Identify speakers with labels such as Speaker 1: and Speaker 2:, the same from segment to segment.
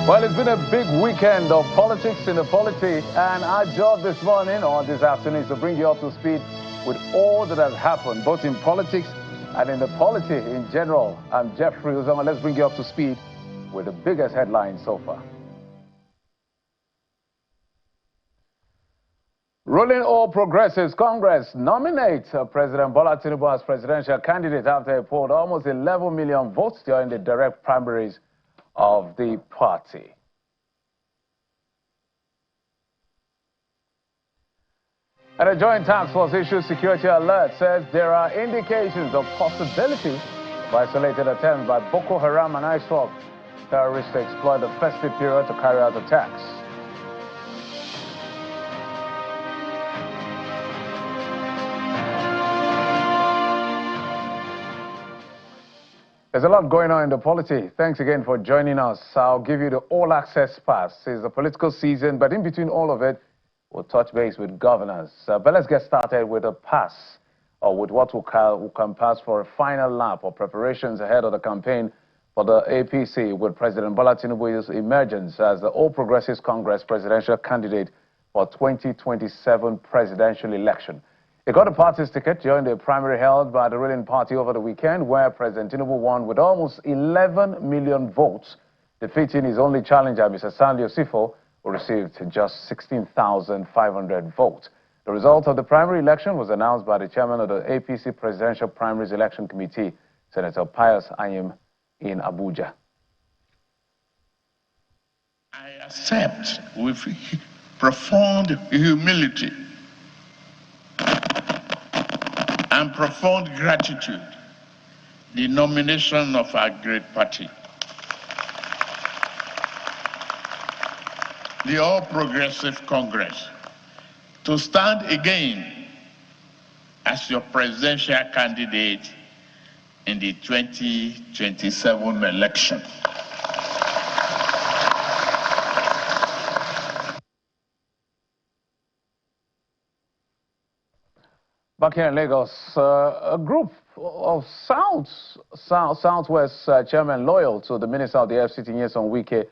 Speaker 1: Well, it's been a big weekend of politics in the polity, and our job this morning or this afternoon is to bring you up to speed with all that has happened, both in politics and in the polity in general. I'm Jeffrey Uzama. Let's bring you up to speed with the biggest headlines so far. Ruling All Progressives Congress nominates President Bola Tinubu as presidential candidate after he polled almost 11 million votes during the direct primaries of the party. And a joint task force issued security alert says there are indications of possibility of isolated attempts by Boko Haram and ISWAP terrorists to exploit the festive period to carry out attacks. There's a lot going on in the polity. Thanks again for joining us. I'll give you the all-access pass. It's the political season, but in between all of it, we'll touch base with governors. But let's get started with a pass, or with what we can pass for a final lap of preparations ahead of the campaign for the APC, with President Bola Tinubu's emergence as the All Progressives Congress presidential candidate for 2027 presidential election. He got the party's ticket during the primary held by the ruling party over the weekend, where President Tinubu won with almost 11 million votes, defeating his only challenger, Mr. Stanley Osifo, who received just 16,500 votes. The result of the primary election was announced by the chairman of the APC Presidential Primaries Election Committee, Senator Pius Ayim, in Abuja.
Speaker 2: I accept with profound humility and profound gratitude the nomination of our great party, the All Progressive Congress, to stand again as your presidential candidate in the 2027 election.
Speaker 1: Back here in Lagos, a group of Southwest chairman loyal to the Minister of the FCT, Nyesom Wike,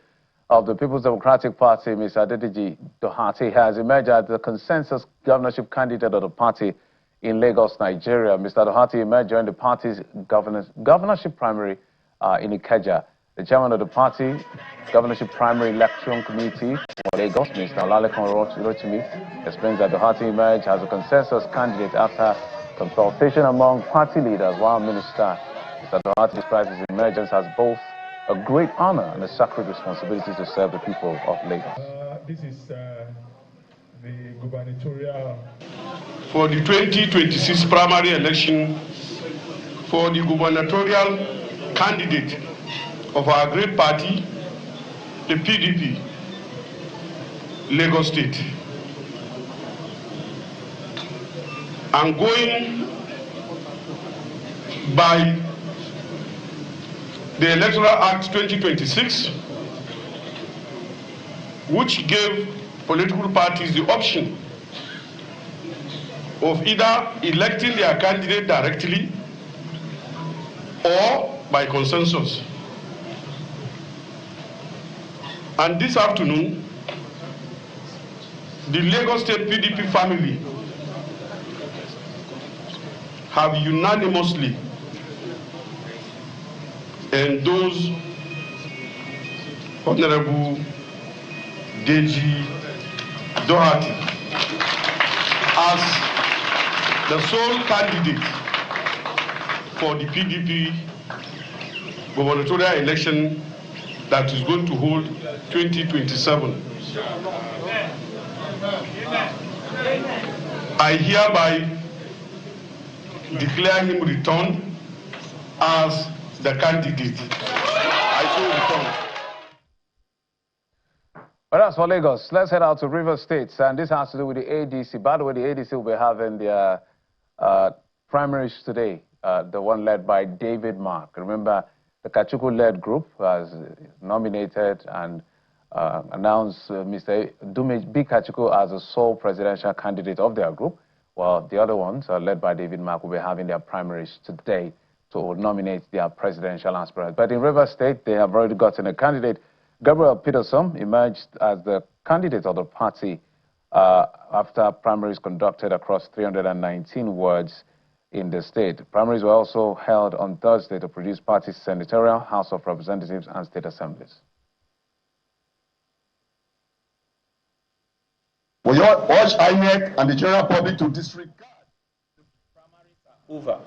Speaker 1: of the People's Democratic Party, Mr. Adediji Doherty, has emerged as the consensus governorship candidate of the party in Lagos, Nigeria. Mr. Doherty emerged during the party's governorship primary in Ikeja. The chairman of the party governorship primary election committee for Lagos, Mr. Olalekun Rotimi, explains that Doherty emerged as a consensus candidate after consultation among party leaders, while Minister Mr. Doherty describes his emergence as both a great honor and a sacred responsibility to serve the people of Lagos.
Speaker 3: This is the gubernatorial for the 2026 primary election for the gubernatorial candidate of our great party, the PDP, Lagos State. And going by the Electoral Act 2026, which gave political parties the option of either electing their candidate directly or by consensus. And this afternoon, the Lagos State PDP family have unanimously endorsed Honorable Deji Doherty as the sole candidate for the PDP gubernatorial election that is going to hold 2027. I hereby declare him returned as the candidate. I so return.
Speaker 1: Well, that's for Lagos. Let's head out to River State, and this has to do with the ADC. By the way, the ADC will be having their primaries today, the one led by David Mark. Remember, the Kachuku-led group has nominated and announced Mr. Dume B. Kachuku as the sole presidential candidate of their group, while the other ones, led by David Mark, will be having their primaries today to nominate their presidential aspirant. But in River State, they have already gotten a candidate. Gabriel Peterson emerged as the candidate of the party after primaries conducted across 319 wards in the state. Primaries were also held on Thursday to produce party senatorial, House of Representatives, and state assemblies.
Speaker 3: We urge INEC and the general public to disregard.
Speaker 4: Primaries are over.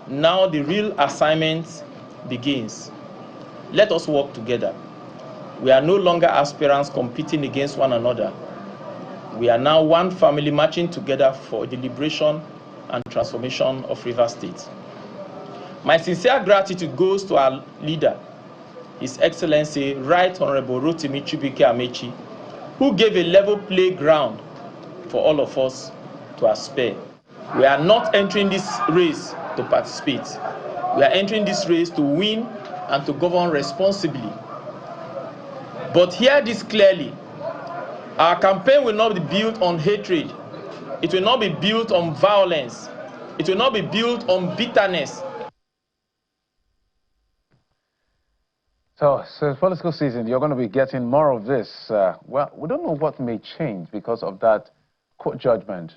Speaker 4: Now the real assignment begins. Let us work together. We are no longer aspirants competing against one another. We are now one family marching together for the liberation and transformation of Rivers State. My sincere gratitude goes to our leader, His Excellency Right Honorable Rotimi Chibuike Amechi, who gave a level playground for all of us to aspire. We are not entering this race to participate. We are entering this race to win and to govern responsibly. But hear this clearly. Our campaign will not be built on hatred. It will not be built on violence. It will not be built on bitterness.
Speaker 1: So it's political season. You're going to be getting more of this. Well, we don't know what may change because of that court judgment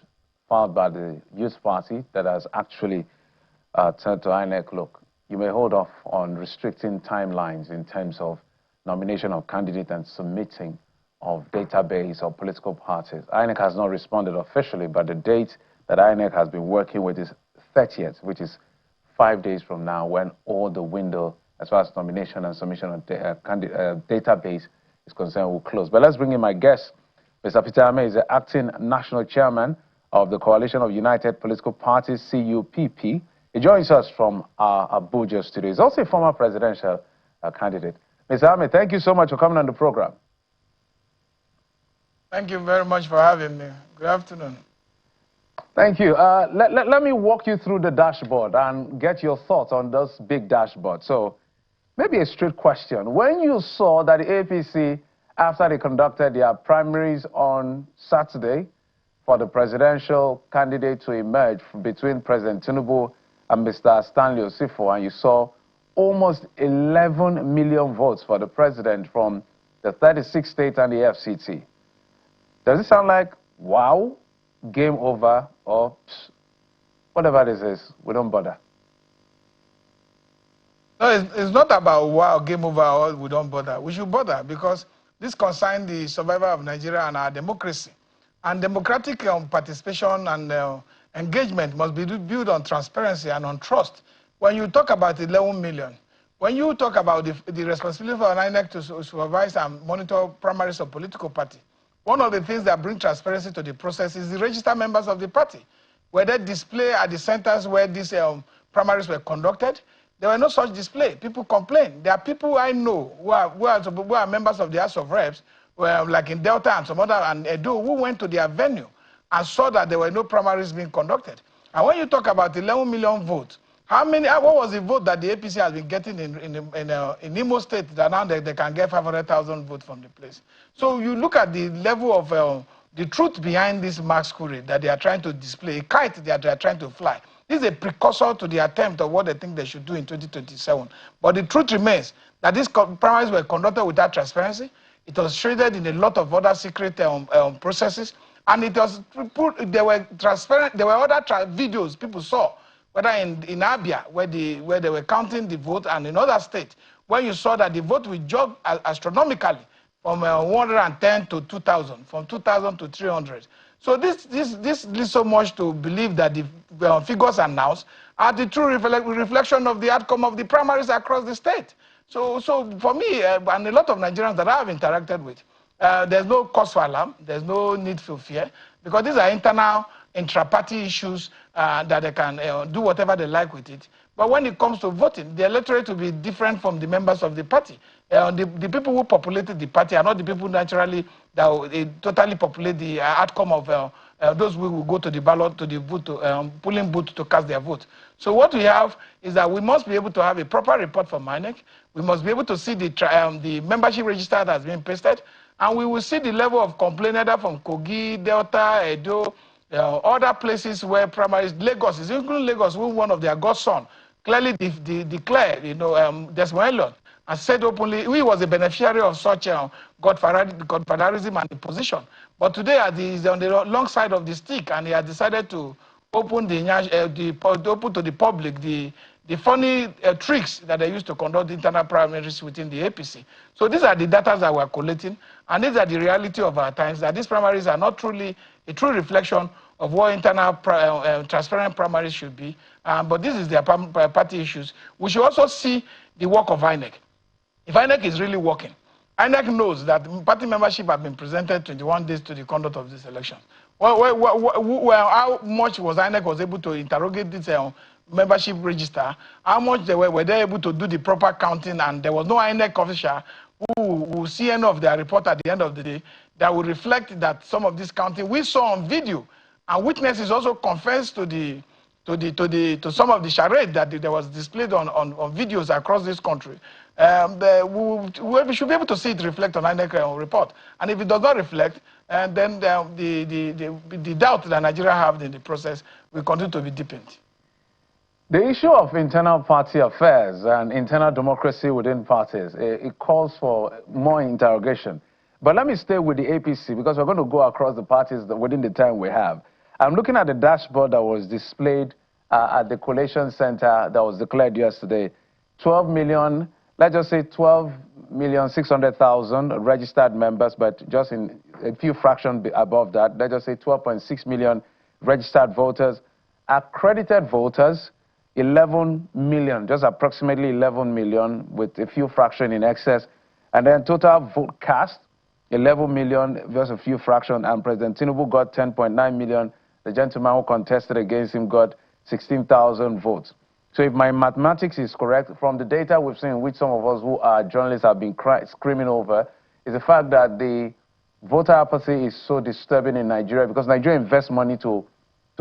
Speaker 1: filed by the Youth Party that has actually turned to INEC. Look, you may hold off on restricting timelines in terms of nomination of candidate and submitting of database of political parties. INEC has not responded officially, but the date that INEC has been working with is 30th, which is 5 days from now, when all the window as far as nomination and submission of database is concerned will close. But let's bring in my guest. Mr. Peter Ame is the acting national chairman of the Coalition of United Political Parties, CUPP. He joins us from our Abuja studio. He's also a former presidential candidate. Mr. Ame, thank you so much for coming on the program.
Speaker 5: Thank you very much for having me. Good afternoon.
Speaker 1: Thank you. Let me walk you through the dashboard and get your thoughts on this big dashboard. So maybe a straight question. When you saw that the APC, after they conducted their primaries on Saturday for the presidential candidate to emerge between President Tinubu and Mr. Stanley Osifo, and you saw almost 11 million votes for the president from the 36 states and the FCT, does it sound like, wow, game over, or whatever this is, we don't bother?
Speaker 5: No, it's not about wow, game over, or we don't bother. We should bother because this concerns the survival of Nigeria and our democracy. And democratic participation and engagement must be built on transparency and on trust. When you talk about 11 million, when you talk about the responsibility for INEC to supervise and monitor primaries of political party, one of the things that bring transparency to the process is the registered members of the party. Where they display at the centers where these primaries were conducted, there were no such display. People complain. There are people I know who are members of the House of Reps, like in Delta and some other, and Edo, who went to their venue and saw that there were no primaries being conducted. And when you talk about 11 million votes, what was the vote that the APC has been getting in Imo State that now they can get 500,000 votes from the place? So you look at the level of the truth behind this masquerade that they are trying to display, a kite that they are trying to fly. This is a precursor to the attempt of what they think they should do in 2027. But the truth remains that these primaries were conducted without transparency. It was shaded in a lot of other secret processes. And it was there were other videos people saw, whether in Abia, where they were counting the vote, and in other states, where you saw that the vote will jump astronomically from 110 to 2,000, from 2,000 to 300. So this leads so much to believe that the figures announced are the true reflection of the outcome of the primaries across the state. So for me, and a lot of Nigerians that I have interacted with, there's no cause for alarm, there's no need for fear, because these are internal, intra-party issues that they can do whatever they like with it. But when it comes to voting, the electorate will be different from the members of the party. The people who populated the party are not the people naturally that totally populate the outcome of those who will go to the ballot, to the vote, polling booth to cast their vote. So what we have is that we must be able to have a proper report from INEC. We must be able to see the membership register that has been pasted, and we will see the level of complaint either from Kogi, Delta, Edo, other places where primaries, Lagos, including Lagos, who one of their godson clearly declared, Desmond Elliott, and said openly he was a beneficiary of such godfatherism and imposition. But today he's on the long side of the stick, and he has decided to open open to the public the funny tricks that they used to conduct internal primaries within the APC. So these are the data that we're collating, and these are the reality of our times, that these primaries are not truly a true reflection of what internal transparent primaries should be. But this is their party issues. We should also see the work of INEC. If INEC is really working, INEC knows that party membership have been presented 21 days to the conduct of this election. How much was INEC was able to interrogate this membership register? How much were they able to do the proper counting? And there was no INEC official who will see any of their report at the end of the day that will reflect that some of this counting we saw on video, and witnesses also confessed to some of the charade that there was displayed on videos across this country. We should be able to see it reflect on INEC report. And if it does not reflect, then the doubt that Nigeria have in the process will continue to be deepened.
Speaker 1: The issue of internal party affairs and internal democracy within parties, it calls for more interrogation. But let me stay with the APC, because we're going to go across the parties within the time we have. I'm looking at the dashboard that was displayed at the collation center that was declared yesterday. 12 million, let's just say 12,600,000 registered members, but just in a few fractions above that, let's just say 12.6 million registered voters. Accredited voters, 11 million, just approximately 11 million, with a few fractions in excess. And then total vote cast, 11 million, just a few fractions. And President Tinubu got 10.9 million. The gentleman who contested against him got 16,000 votes. So if my mathematics is correct, from the data we've seen, which some of us who are journalists have been screaming over, is the fact that the voter apathy is so disturbing in Nigeria, because Nigeria invests money to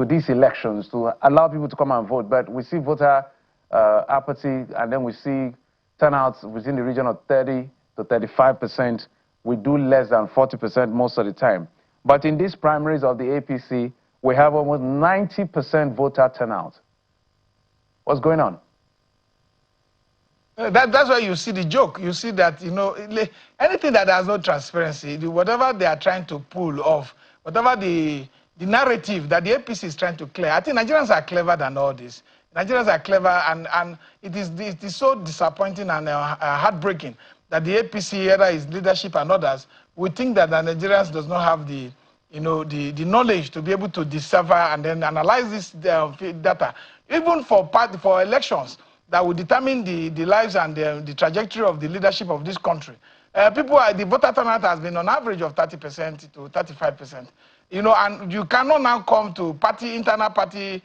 Speaker 1: these elections to allow people to come and vote. But we see voter apathy, and then we see turnouts within the region of 30 to 35%. We do less than 40% most of the time. But in these primaries of the APC, we have almost 90% voter turnout. What's going on?
Speaker 5: That's why you see the joke. You see that, you know, anything that has no transparency, whatever they are trying to pull off, whatever the narrative that the APC is trying to clear, I think Nigerians are clever than all this. Nigerians are clever, and it is so disappointing and heartbreaking that the APC, either its leadership and others, we think that the Nigerians does not have the knowledge to be able to decipher and then analyze this data, even for elections that will determine the lives and the trajectory of the leadership of this country. The voter turnout has been on average of 30% to 35%. You know, and you cannot now come to internal party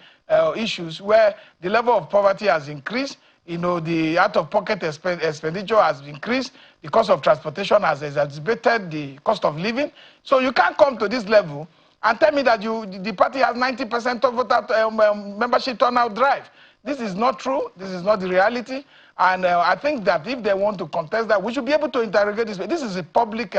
Speaker 5: issues where the level of poverty has increased. You know, the out-of-pocket expenditure has increased. The cost of transportation has exacerbated the cost of living. So you can't come to this level and tell me that the party has 90% of voter membership turnout drive. This is not true. This is not the reality. And I think that if they want to contest that, we should be able to interrogate this. This is a public,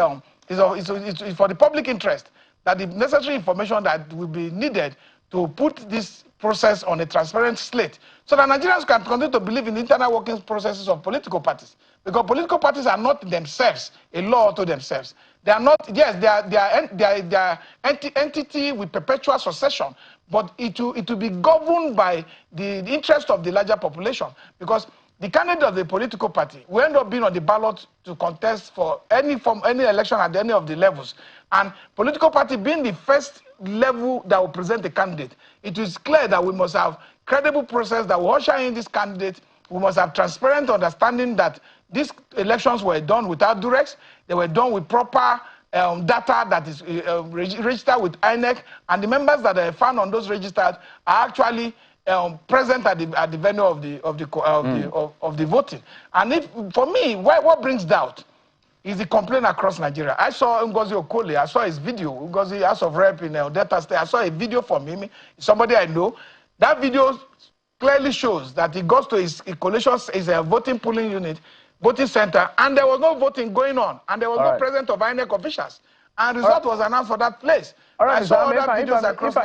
Speaker 5: it's for the public interest, that the necessary information that will be needed to put this process on a transparent slate, so that Nigerians can continue to believe in the internal working processes of political parties. Because political parties are not themselves a law to themselves. They are not, yes, they are entity with perpetual succession, but it will be governed by the interest of the larger population. Because the candidate of the political party will end up being on the ballot to contest for any election at any of the levels. And political party being the first level that will present a candidate, it is clear that we must have credible process that will usher in this candidate. We must have transparent understanding that these elections were done without duress. They were done with proper data that is registered with INEC, and the members that are found on those registered are actually present at the venue of the voting. And for me, what brings doubt is the complaint across Nigeria. I saw Ngozi Okole. I saw his video. Ngozi, House of Rep in Delta State. I saw a video from him. Somebody I know. That video clearly shows that he goes to his collation, his voting polling unit, voting center, and there was no voting going on, and there was no presence of INEC officials, and result was announced for that place.
Speaker 1: All right,
Speaker 5: I saw other videos across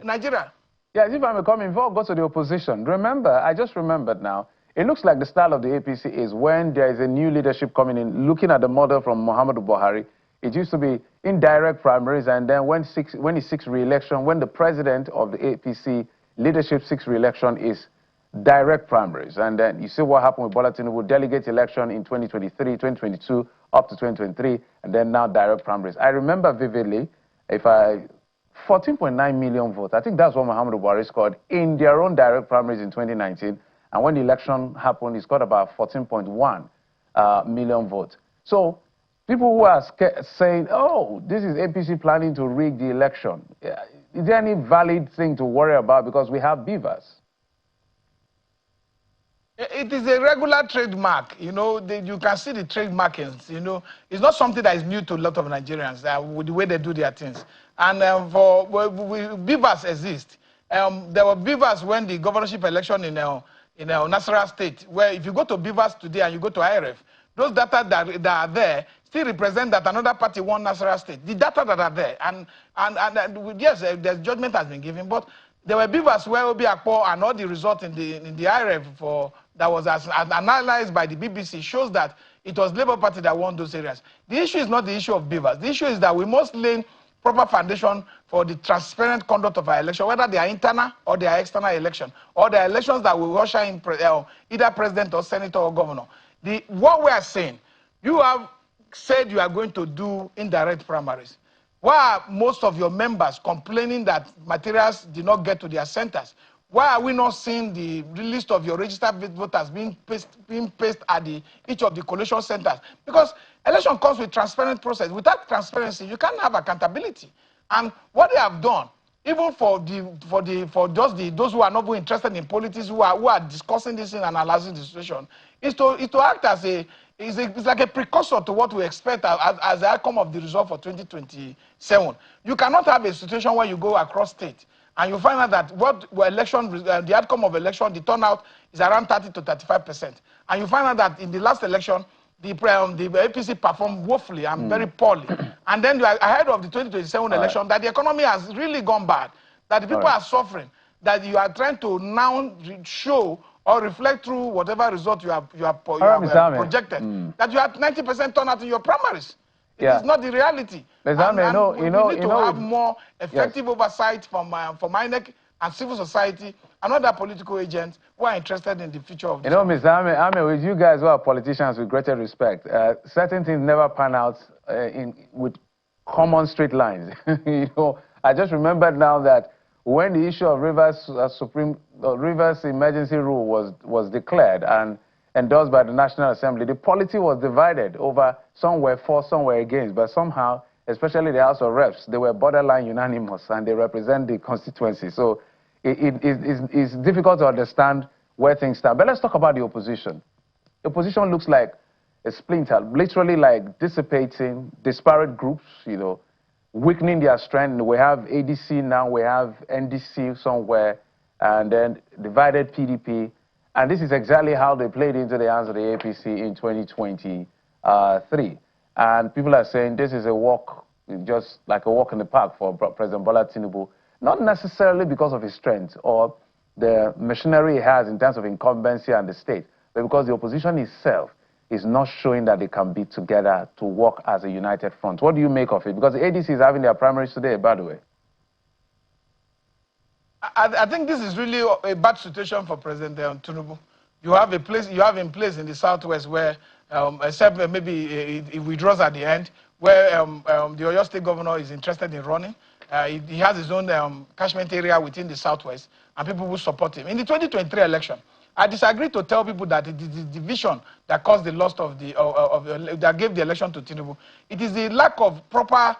Speaker 5: Nigeria.
Speaker 1: Yes, if I may comment, before I go to the opposition, remember, I just remembered now, It looks like the style of the APC is when there is a new leadership coming in, looking at the model from Muhammadu Buhari. It used to be indirect primaries, and then when he seeks re-election, when the president of the APC leadership seeks re-election, is direct primaries. And then you see what happened with Bola Tinubu, delegate election in 2023, 2022, up to 2023, and then now direct primaries. I remember vividly, 14.9 million votes. I think that's what Muhammadu Buhari scored in their own direct primaries in 2019. And when the election happened, he scored about 14.1 million votes. So people who are saying, oh, this is APC planning to rig the election, is there any valid thing to worry about because we have beavers?
Speaker 5: It is a regular trademark, you know, you can see the trademarkings, you know. It's not something that is new to a lot of Nigerians, with the way they do their things. And beavers exist. There were beavers when the governorship election in Nasarawa State, where if you go to beavers today and you go to IRF, those data that are there still represent that another party won Nasarawa State. The data that are there, and yes, the judgment has been given, but there were beavers where Obi Akpo and all the results in the IRF that was as analyzed by the BBC shows that it was Labour Party that won those areas. The issue is not the issue of beavers. The issue is that we must lay proper foundation for the transparent conduct of our election, whether they are internal or they are external election, or the elections that will usher in either president or senator or governor. What we are saying, you have said you are going to do indirect primaries. Why are most of your members complaining that materials did not get to their centers? Why are we not seeing the list of your registered voters being pasted at each of the collation centers? Because election comes with transparent process. Without transparency, you can't have accountability. And what they have done, even for those who are not interested in politics, who are discussing this and analyzing the situation, is to act as it's like a precursor to what we expect as the outcome of the result for 2027. You cannot have a situation where you go across state and you find out that the outcome of election, the turnout is around 30 to 35%. And you find out that in the last election, the APC performed woefully and very poorly. And then you are ahead of the 2027 election, that the economy has really gone bad, that the people are suffering, that you are trying to now show or reflect through whatever result you have projected, that you have 90% turnout in your primaries. It is not the reality. We need to have more effective oversight from INEC and civil society and other political agents who are interested in the future of this.
Speaker 1: Mr. Ame, with you guys who are politicians with greater respect, certain things never pan out with common straight lines. I just remembered now that when the issue of Rivers emergency rule was declared and endorsed by the National Assembly, the polity was divided over some were for, some were against, but somehow, especially the House of Reps, they were borderline unanimous and they represent the constituency. So it's difficult to understand where things stand. But let's talk about the opposition. The opposition looks like a splinter, literally like dissipating, disparate groups, weakening their strength. We have ADC now, we have NDC somewhere, and then divided PDP. And this is exactly how they played into the hands of the APC in 2023. And people are saying this is a walk, just like a walk in the park for President Bola Tinubu, not necessarily because of his strength or the machinery he has in terms of incumbency and the state, but because the opposition itself is not showing that they can be together to work as a united front. What do you make of it? Because the ADC is having their primaries today, by the way.
Speaker 5: I think this is really a bad situation for President Tinubu. You have in place in the Southwest where, except maybe he withdraws at the end, where the Oyo State governor is interested in running. He has his own catchment area within the Southwest, and people will support him. In the 2023 election, I disagree to tell people that it is the division that caused the loss that gave the election to Tinubu. It is the lack of proper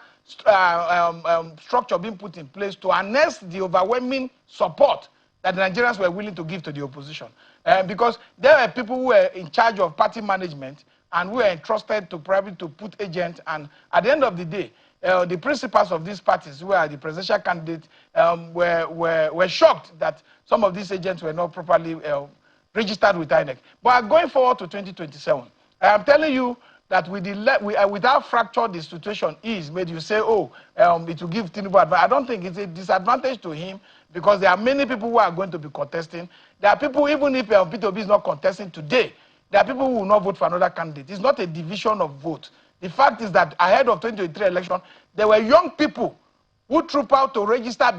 Speaker 5: structure being put in place to harness the overwhelming support that the Nigerians were willing to give to the opposition. Because there were people who were in charge of party management and who were entrusted to put agents, and at the end of the day, the principals of these parties, who are the presidential candidates, were shocked that some of these agents were not properly registered with INEC. But going forward to 2027, I am telling you, that with how fractured the situation is, made you say, oh, it will give Tinubu advantage. I don't think it's a disadvantage to him because there are many people who are going to be contesting. There are people, even if P2B is not contesting today, there are people who will not vote for another candidate. It's not a division of vote. The fact is that ahead of 2023 election, there were young people who trooped out to register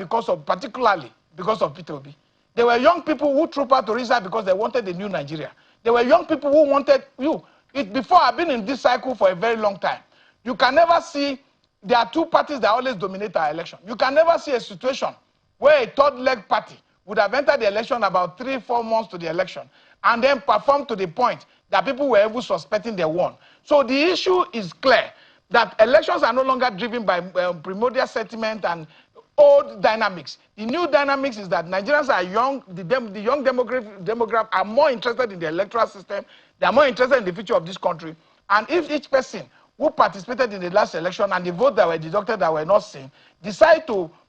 Speaker 5: particularly because of P2B. There were young people who trooped out to register because they wanted a new Nigeria. There were young people who wanted before I've been in this cycle for a very long time. You can never see, there are two parties that always dominate our election. You can never see a situation where a third leg party would have entered the election about 3-4 months to the election and then performed to the point that people were even suspecting they won. So the issue is clear that elections are no longer driven by primordial sentiment and old dynamics. The new dynamics is that Nigerians are young, the young demographic are more interested in the electoral system, they are more interested in the future of this country. And if each person who participated in the last election and the votes that were deducted that were not seen, decide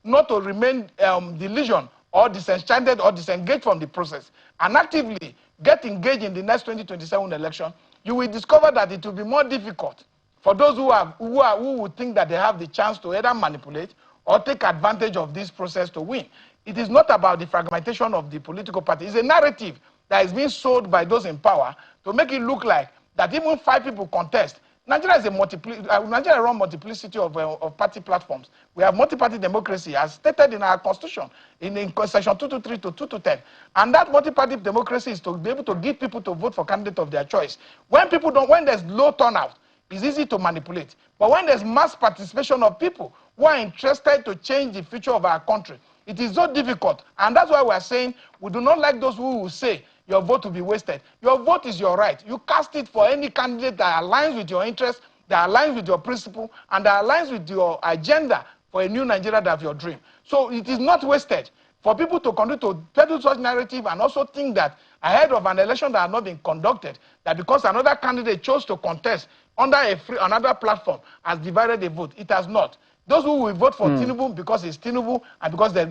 Speaker 5: not to remain delusioned or disenchanted or disengaged from the process and actively get engaged in the next 2027 election, you will discover that it will be more difficult for those who would think that they have the chance to either manipulate or take advantage of this process to win. It is not about the fragmentation of the political party. It's a narrative that is being sold by those in power to make it look like that even 5 people contest. Nigeria is Nigeria runs multiplicity of party platforms. We have multi-party democracy as stated in our constitution, in section 223 to 210. And that multi-party democracy is to be able to give people to vote for candidates of their choice. When there's low turnout, it's easy to manipulate. But when there's mass participation of people who are interested to change the future of our country, it is so difficult. And that's why we're saying we do not like those who will say your vote will be wasted. Your vote is your right. You cast it for any candidate that aligns with your interests, that aligns with your principle, and that aligns with your agenda for a new Nigeria of your dream. So it is not wasted for people to continue to peddle such narrative and also think that ahead of an election that has not been conducted, that because another candidate chose to contest under another platform has divided the vote. It has not. Those who will vote for Tinubu because it's Tinubu and because they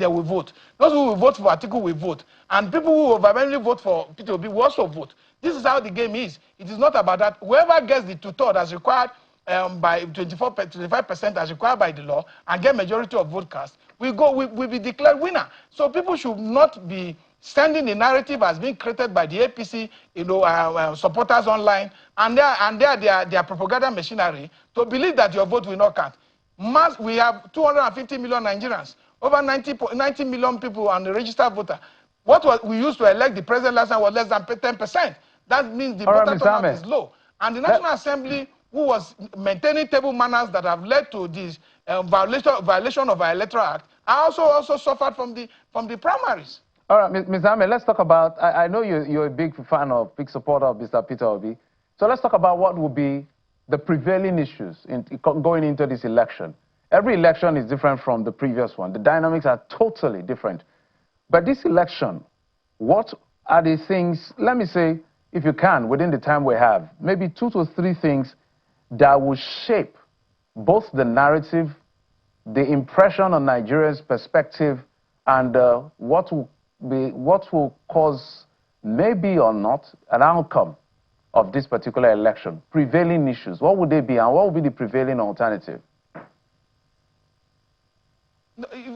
Speaker 5: will vote. Those who will vote for Atiku will vote. And people who overwhelmingly vote for P2B will also vote. This is how the game is. It is not about that. Whoever gets the 2/3 as required by 25% as required by the law and get majority of vote cast, will be declared winner. So people should not be sending the narrative as being created by the APC, supporters online, and their propaganda machinery to believe that your vote will not count. We have 250 million Nigerians, over 90 million people on the registered voter. What we used to elect the president last time was less than 10%. That means the voter turnout is low. And the National Assembly, who was maintaining table manners that have led to this violation of our Electoral Act, also suffered from the primaries.
Speaker 1: All right, Ms. Ahmed, let's talk about, I know you're a big supporter of Mr. Peter Obi. So let's talk about what will be the prevailing issues going into this election. Every election is different from the previous one. The dynamics are totally different. But this election, what are the things, let me say, if you can, within the time we have, maybe 2 to 3 things that will shape both the narrative, the impression on Nigeria's perspective, and what will cause, maybe or not, an outcome of this particular election, prevailing issues. What would they be, and what would be the prevailing alternative?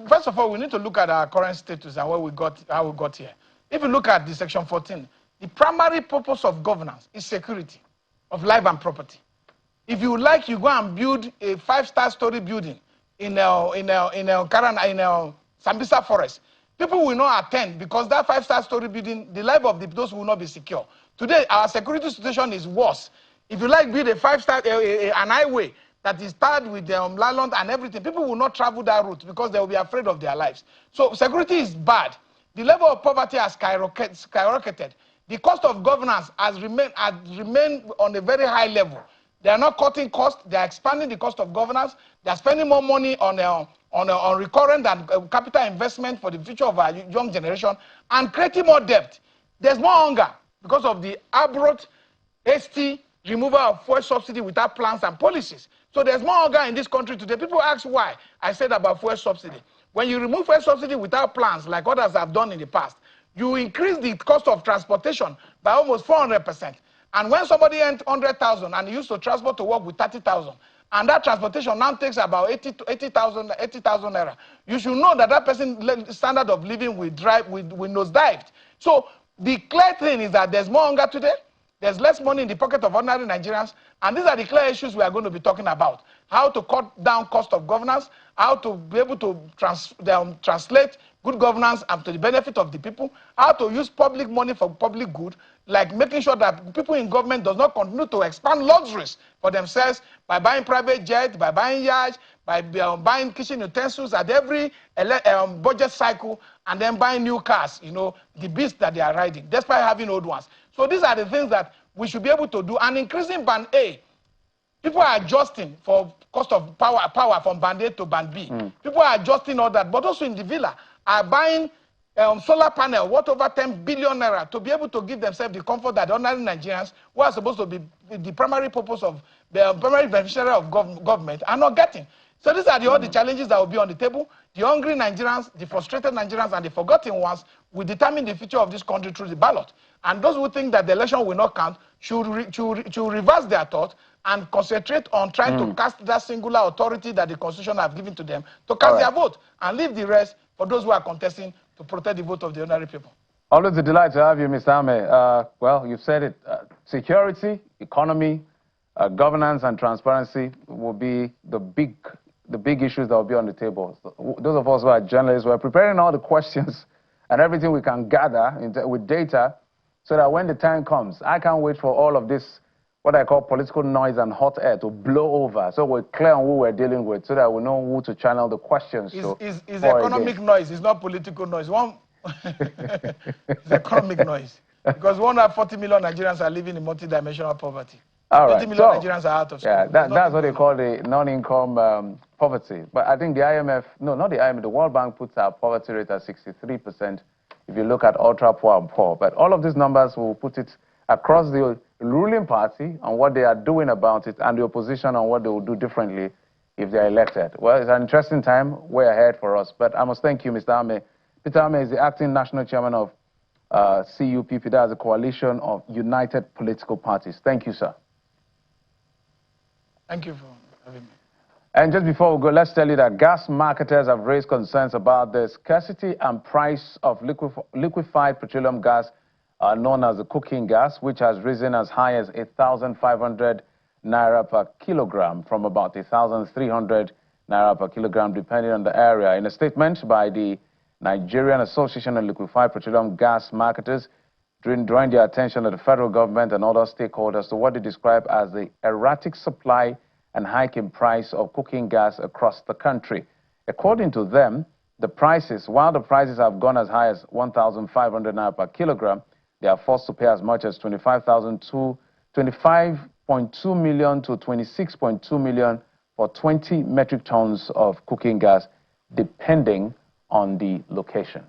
Speaker 5: First of all, we need to look at our current status and how we got here. If you look at the Section 14, the primary purpose of governance is security of life and property. If you like, you go and build a 5-star story building in Sambisa Forest. People will not attend because that 5-star story building, the life of those will not be secure. Today, our security situation is worse. If you like build a 5-star, an highway that is tarred with land and everything, people will not travel that route because they will be afraid of their lives. So security is bad. The level of poverty has skyrocketed. The cost of governance has remained on a very high level. They are not cutting costs. They are expanding the cost of governance. They are spending more money on recurrent and capital investment for the future of our young generation and creating more debt. There's more hunger because of the abrupt, hasty removal of fuel subsidy without plans and policies. So there's more hunger in this country today. People ask why I said about fuel subsidy. When you remove fuel subsidy without plans, like others have done in the past, you increase the cost of transportation by almost 400%. And when somebody earns 100,000 and he used to transport to work with 30,000, and that transportation now takes about 80,000 naira, you should know that that person's standard of living will nosedived. So the clear thing is that there's more hunger today, there's less money in the pocket of ordinary Nigerians, and these are the clear issues we are going to be talking about. How to cut down cost of governance, how to be able to translate good governance and to the benefit of the people, how to use public money for public good, like making sure that people in government does not continue to expand luxuries for themselves by buying private jets, by buying yachts, by buying kitchen utensils at every budget cycle, and then buying new cars, you know, the beast that they are riding, despite having old ones. So these are the things that we should be able to do. And increasing band A, people are adjusting for cost of power from band A to band B. People are adjusting all that, but also in the villa are buying solar panel worth over 10 billion naira to be able to give themselves the comfort that ordinary Nigerians, who are supposed to be the primary purpose of the primary beneficiary of government, are not getting. So these are all the challenges that will be on the table. The hungry Nigerians, the frustrated Nigerians, and the forgotten ones will determine the future of this country through the ballot. And those who think that the election will not count should reverse their thought and concentrate on trying to cast that singular authority that the Constitution has given to them to cast their vote, and leave the rest for those who are contesting to protect the vote of the ordinary people.
Speaker 1: Always a delight to have you, Mr. Ame. Well, you've said it. Security, economy, governance, and transparency will be the big issues that will be on the table. So those of us who are journalists, we're preparing all the questions and everything we can gather with data so that when the time comes, I can't wait for all of this, what I call political noise and hot air, to blow over, so we're clear on who we're dealing with, so that we know who to channel the questions to.
Speaker 5: It's economic noise, it's not political noise. It's economic noise. Because 140 million Nigerians are living in multidimensional poverty.
Speaker 1: All right.
Speaker 5: 20 million Nigerians are out of school.
Speaker 1: Yeah, that's what they call the non-income poverty. But I think the IMF, no, not the IMF, the World Bank puts our poverty rate at 63% if you look at ultra-poor and poor. But all of these numbers will put it across the ruling party on what they are doing about it, and the opposition on what they will do differently if they are elected. Well, it's an interesting time way ahead for us. But I must thank you, Mr. Ame. Peter Ame is the acting national chairman of CUPP, that is a coalition of united political parties. Thank you, sir.
Speaker 5: Thank you for having me.
Speaker 1: And just before we go, let's tell you that gas marketers have raised concerns about the scarcity and price of liquefied petroleum gas, known as the cooking gas, which has risen as high as 1,500 naira per kilogram from about 1,300 naira per kilogram, depending on the area. In a statement by the Nigerian Association of Liquefied Petroleum Gas Marketers, drawing their attention to the federal government and other stakeholders to what they describe as the erratic supply and hike in price of cooking gas across the country. According to them, while the prices have gone as high as 1,500 naira per kilogram, they are forced to pay as much as 25.2 million to 26.2 million for 20 metric tons of cooking gas, depending on the location.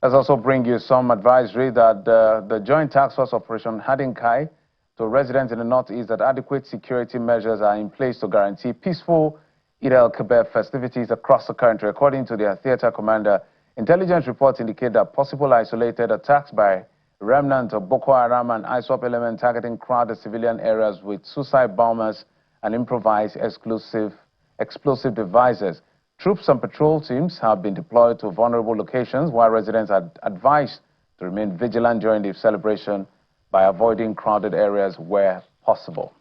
Speaker 1: Let's also bring you some advisory that the Joint Task Force Operation Hadinkai to residents in the Northeast that adequate security measures are in place to guarantee peaceful Eid al-Kabir festivities across the country. According to their theater commander, intelligence reports indicate that possible isolated attacks by remnants of Boko Haram and ISWAP elements targeting crowded civilian areas with suicide bombers and improvised explosive devices. Troops and patrol teams have been deployed to vulnerable locations, while residents are advised to remain vigilant during the celebration by avoiding crowded areas where possible.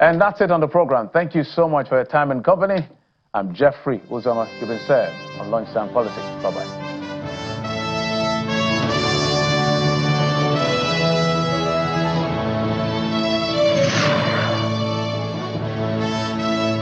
Speaker 1: And that's it on the program. Thank you so much for your time and company. I'm Jeffrey Uzoma. You've been served on Lunchtime Politics. Bye-bye.